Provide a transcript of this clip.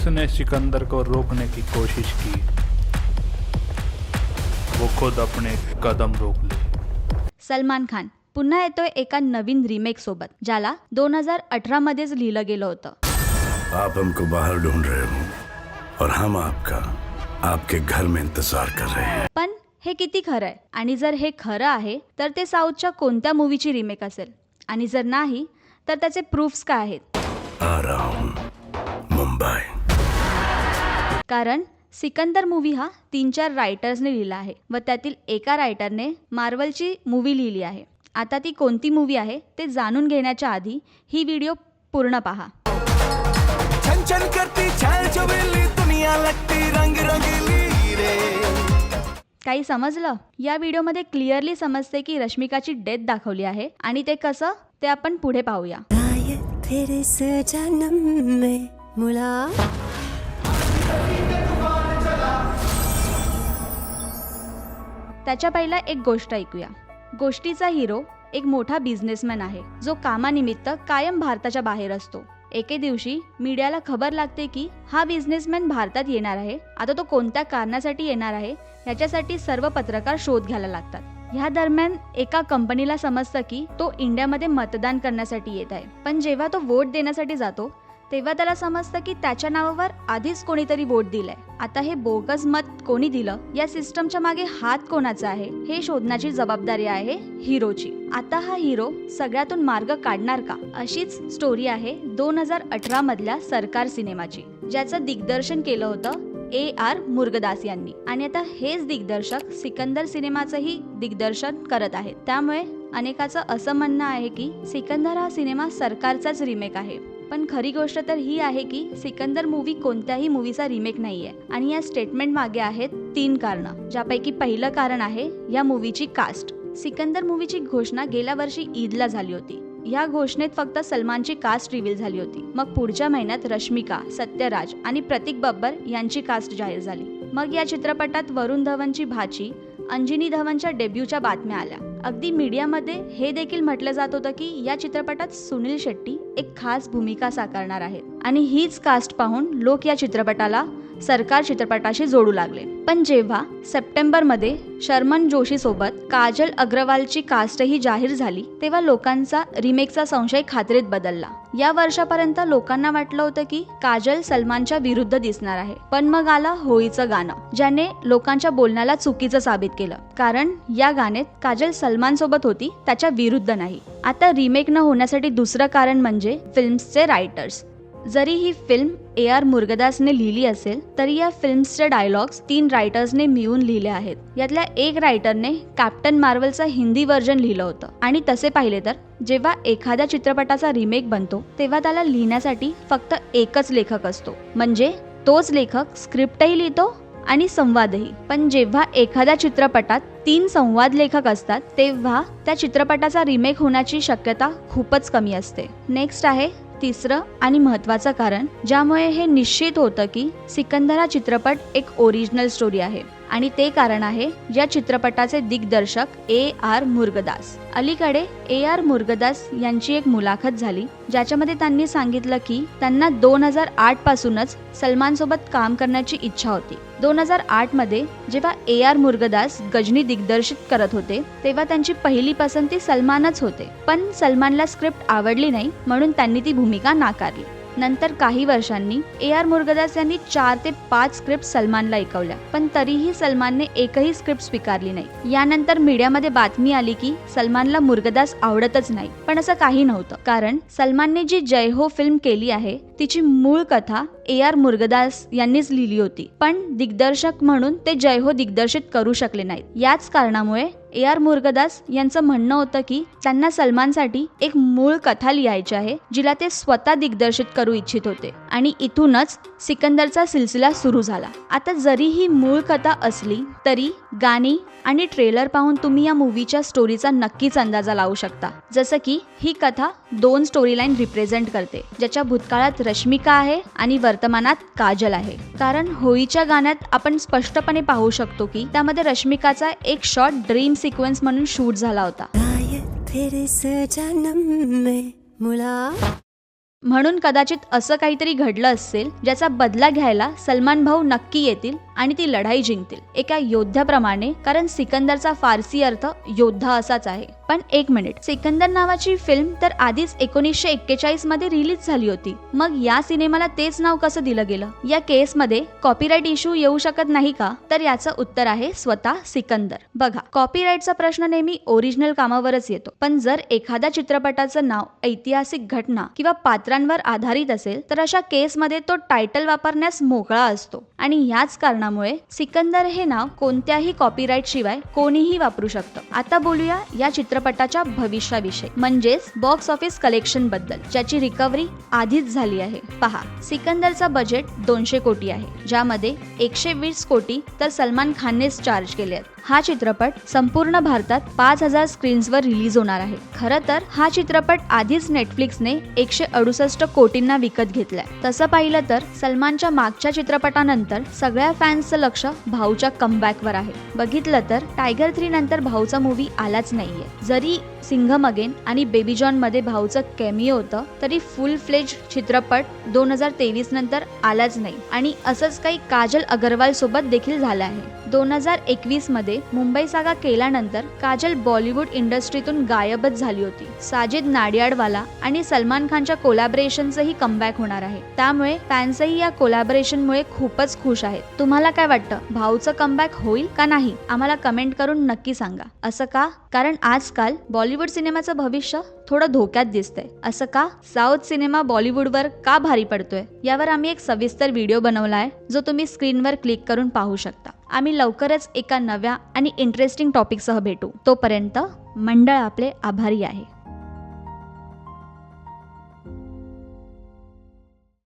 जिसने सिकंदर को रोकने की कोशिश की वो खुद अपने कदम रोक ले। सलमान खान पुन्हा येतोय एका नवीन रिमेक सोबत, ज्याला 2018 मध्येच लिहिलं गेलं होतं। आप हमको बाहर ढूंढ रहे हो और हम आपका आपके घर में इंतजार कर रहे हैं। पण हे किती खरं आहे? आणि जर हे खरं आहे तर ते साऊथच्या कोणत्या मूवीची रिमेक असेल? आणि जर नाही तर त्याचे प्रूफ्स काय आहेत? आ रहा हूं मुंबई। कारण सिकंदर मूवी हा 3-4 रायटर्सने लिहिला आहे व त्यातील एका रायटरने मार्वलची मूवी लिहिली आहे। आता ती कोणती मूवी आहे ते जाणून घेण्याच्या आधी ही व्हिडिओ पूर्ण पहा। छन करती छाल चुबेली दुनिया लगती रंग रंगीली रे। काही समजलं? या व्हिडिओमध्ये क्लिअरली समजते की रश्मिकाची डेथ दाखवली आहे आणि ते कसं ते आपण पुढे पाहूया। फिर इस जन्म में त्याच्या पहिला एक गोष्ट ऐकूया। गोष्टीचा हिरो एक मोठा बिझनेसमॅन आहे जो कामानिमित्त कायम भारताच्या बाहेर असतो। एके दिवशी मीडियाला खबर लागते की हा बिझनेसमॅन भारतात येणार आहे। आता तो कोणत्या कारणासाठी येणार आहे याच्यासाठी सर्व पत्रकार शोध घ्यायला लागतात। ह्या दरम्यान एका कंपनीला समजतं की तो इंडियामध्ये मतदान करण्यासाठी येत आहे, पण जेव्हा तो वोट देण्यासाठी जातो तेव्हा त्याला समजतं की त्याच्या नावावर आधीच कोणीतरी वोट दिलंय। आता हे बोगस मत कोणी दिलं, या सिस्टमच्या मागे हात कोणाचा आहे हे शोधण्याची जबाबदारी आहे हिरोची। आता हा हिरो सगळ्यातून मार्ग काढणार का? अशीच स्टोरी आहे 2018 मधल्या सरकार सिनेमाची, ज्याचं दिग्दर्शन केलं होतं AR मुरुगदास यांनी। आणि आता हेच दिग्दर्शक सिकंदर सिनेमाचंही दिग्दर्शन करत आहेत। त्यामुळे अनेकाचं असं म्हणणं आहे की सिकंदर हा सिनेमा सरकारचाच रिमेक आहे, पण खरी गोष्ट तर ही आहे की सिकंदर मूवी कोणत्याही मूवीचा रिमेक नाहीये। आणि या स्टेटमेंट मागे आहेत 3 कारणं, ज्यापैकी पहिलं कारण आहे या मूवीची कास्ट। सिकंदर मूवीची घोषणा गेल्या वर्षी ईदला झाली होती। या घोषणेत फक्त सलमानची कास्ट रिव्हील झाली होती। मग पुढच्या महिन्यात रश्मिका, सत्यराज आणि प्रतीक बब्बर यांची कास्ट जाहीर झाली। मग या चित्रपटात वरुण धवनची भाची अंजनी धवनच्या डेब्यूच्या बातम्या आल्या। अगदी मीडियामध्ये हे देखील म्हटलं जात होतं की या चित्रपटात सुनील शेट्टी एक खास भूमिका साकारणार आहेत आणि हीच कास्ट पाहून लोक या चित्रपटाला सरकार चित्रपटाशी जोडू लागले। पण जेव्हा सप्टेंबरमध्ये शर्मन जोशी सोबत काजल अग्रवालची कास्टही जाहीर झाली तेव्हा लोकांचा रिमेकचा संशय खात्रीत बदलला। या वर्षापर्यंत लोकांना वाटलं होतं की काजल सलमानच्या विरुद्ध दिसणार आहे, पण मग आलं होळीचं गाणं, ज्याने लोकांच्या बोलण्याला चुकीचं साबित केलं। कारण या गाण्यात काजल सलमान सोबत होती, त्याच्या विरुद्ध नाही। आता रिमेक न होण्यासाठी दुसरं कारण म्हणजे फिल्म्सचे रायटर्स। जरी ही फिल्म AR मुरुगदासने लिहिली असेल तरी या फिल्म्सचे डायलॉग्स 3 रायटर्सने मिळून लिहिले आहेत। यातल्या एक रायटरने कॅप्टन मार्वलचं हिंदी व्हर्जन लिहिलं होतं। आणि तसे पाहिले तर जेव्हा एखाद्या चित्रपटाचा रिमेक बनतो तेव्हा त्याला लिहिण्यासाठी फक्त एकच लेखक असतो, म्हणजे तोच लेखक स्क्रिप्टही लिहितो आणि संवादही। पण जेव्हा एखाद्या चित्रपटात 3 संवाद लेखक असतात तेव्हा त्या चित्रपटाचा रिमेक होण्याची शक्यता खूपच कमी असते। नेक्स्ट आहे तिसरं आणि महत्त्वाचं कारण, ज्यामुळे हे निश्चित होतं की सिकंदर हा चित्रपट एक ओरिजिनल स्टोरी आहे, आणि ते कारण आहे या चित्रपटाचे दिग्दर्शक AR मुरुगदास। अलीकडे AR मुरुगदास यांची एक मुलाखत झाली ज्याच्यामध्ये त्यांनी सांगितलं की त्यांना 2008 पासूनच सलमान सोबत काम करण्याची इच्छा होती। 2008 मध्ये जेव्हा AR मुरुगदास गजनी दिग्दर्शित करत होते तेव्हा त्यांची पहिली पसंती सलमानच होते, पण सलमानला स्क्रिप्ट आवडली नाही म्हणून त्यांनी ती भूमिका नाकारली। नंतर काही वर्षांनी AR मुरुगदास यांनी 4 ते 5 स्क्रिप्ट सलमानला ऐकवल्या, पण तरीही सलमानने एकही स्क्रिप्ट स्वीकारली नाही। यानंतर मीडियामध्ये बातमी आली की सलमानला मुरुगदास आवडतच नाही, पण असं काही नव्हतं, कारण सलमानने जी जय हो फिल्म केली आहे तिची मूळ कथा AR मुरुगदास यांनीच लिहिली होती, पण दिग्दर्शक म्हणून ते जय हो दिग्दर्शित करू शकले नाहीत। याच कारणामुळे AR मुरुगदास यांचं म्हणणं होतं की त्यांना सलमानसाठी एक मूळ कथा लिहायची आहे जिला ते स्वतः दिग्दर्शित करू इच्छित होते, आणि इथूनच सिकंदरचा सिलसिला सुरू झाला। आता जरी ही मूळ कथा असली तरी गाणी आणि ट्रेलर पाहून तुम्ही या मूवीच्या स्टोरीचा नक्कीच अंदाजा लावू शकता। जसं की ही कथा 2 स्टोरी लाईन रिप्रेझेंट करते, ज्याच्या भूतकाळात रश्मिका आहे आणि वर्तमानात काजल आहे। कारण होळीच्या गाण्यात आपण स्पष्टपणे पाहू शकतो की त्यामध्ये रश्मिकाचा एक शॉट ड्रीम सिक्वेन्स म्हणून शूट झाला होता। फिर इस जन्म में म्हणून कदाचित असं काहीतरी घडलं असेल ज्याचा बदला घ्यायला सलमान भाऊ नक्की येतील आणि ती लढाई जिंकतील एका योद्ध्याप्रमाणे, कारण सिकंदरचा फारसी अर्थ योद्धा असाच आहे. पण एक मिनिट, सिकंदर नावाची फिल्म तर आधीच 1941 मध्ये रिलीज झाली होती, मग या सिनेमाला तेच नाव कसं दिलं गेलं? या केसमध्ये कॉपीराईट इश्यू येऊ शकत नाही का? तर याचं उत्तर आहे स्वतः सिकंदर. बघा, कॉपीराईटचा प्रश्न नेहमी ओरिजिनल कामावरच येतो, पण जर एखाद्या चित्रपटाचं नाव ऐतिहासिक घटना किंवा पात्रांवर आधारित असेल तर अशा केसमध्ये तो टायटल वापरण्यास मोकळा असतो आणि याच कारणामुळे सिकंदर हे नाव कोणत्याही कॉपीराईट शिवाय कोणीही वापरू शकतं. आता बोलूया या चित्रपटाच्या भविष्याविषयी, म्हणजेच बॉक्स ऑफिस कलेक्शन बद्दल, ज्याची रिकव्हरी आधीच झाली आहे. पहा, सिकंदरचा बजेट 200 कोटी आहे, ज्यामध्ये 120 कोटी तर सलमान खाननेच चार्ज केले आहेत. हा चित्रपट संपूर्ण भारतात 5000 स्क्रीन्सवर रिलीज होणार आहे. खरं तर हा चित्रपट आधीच नेटफ्लिक्सने 168 कोटींना विकत घेतलाय. तसं पाहिलं तर सलमानच्या मागच्या चित्रपटानंतर सगळ्या फॅन्सचं लक्ष भाऊच्या कमबॅकवर आहे. बघितलं तर टायगर 3 नंतर भाऊचा मूवी आलाच नाहीये. जरी सिंघम अगेन आणि बेबी जॉन मध्ये भाऊचं कॅमिओ होतं, तरी फुल फ्लेज चित्रपट 2023 नंतर आलाच नाही. आणि असंच काही काजल अगरवाल सोबत देखील झालं आहे. 2021 मध्ये मुंबई सागा केल्यानंतर काजल बॉलिवूड इंडस्ट्रीतून गायबच झाली होती. साजिद नाडियाडवाला आणि सलमान खानच्या कोलॅबरेशनचंही कमबॅक होणार आहे, त्यामुळे फॅन्सही या कोलॅबरेशनमुळे खूपच खुश आहेत. तुम्हाला काय वाटतं, भाऊचं कमबॅक होईल का नाही? आम्हाला कमेंट करून नक्की सांगा. असं का? कारण आजकाल बॉलिवूड सिनेमाचं भविष्य थोडं धोक्यात दिसतंय. असं का? साऊथ सिनेमा बॉलिवूडवर का भारी पडतोय? यावर आम्ही एक सविस्तर व्हिडिओ बनवलाय, जो तुम्ही स्क्रीनवर क्लिक करून पाहू शकता. आम्ही लवकरच एका नव्या आणि इंटरेस्टिंग टॉपिकसह भेटू. तोपर्यंत मंडळ आपले आभारी आहे.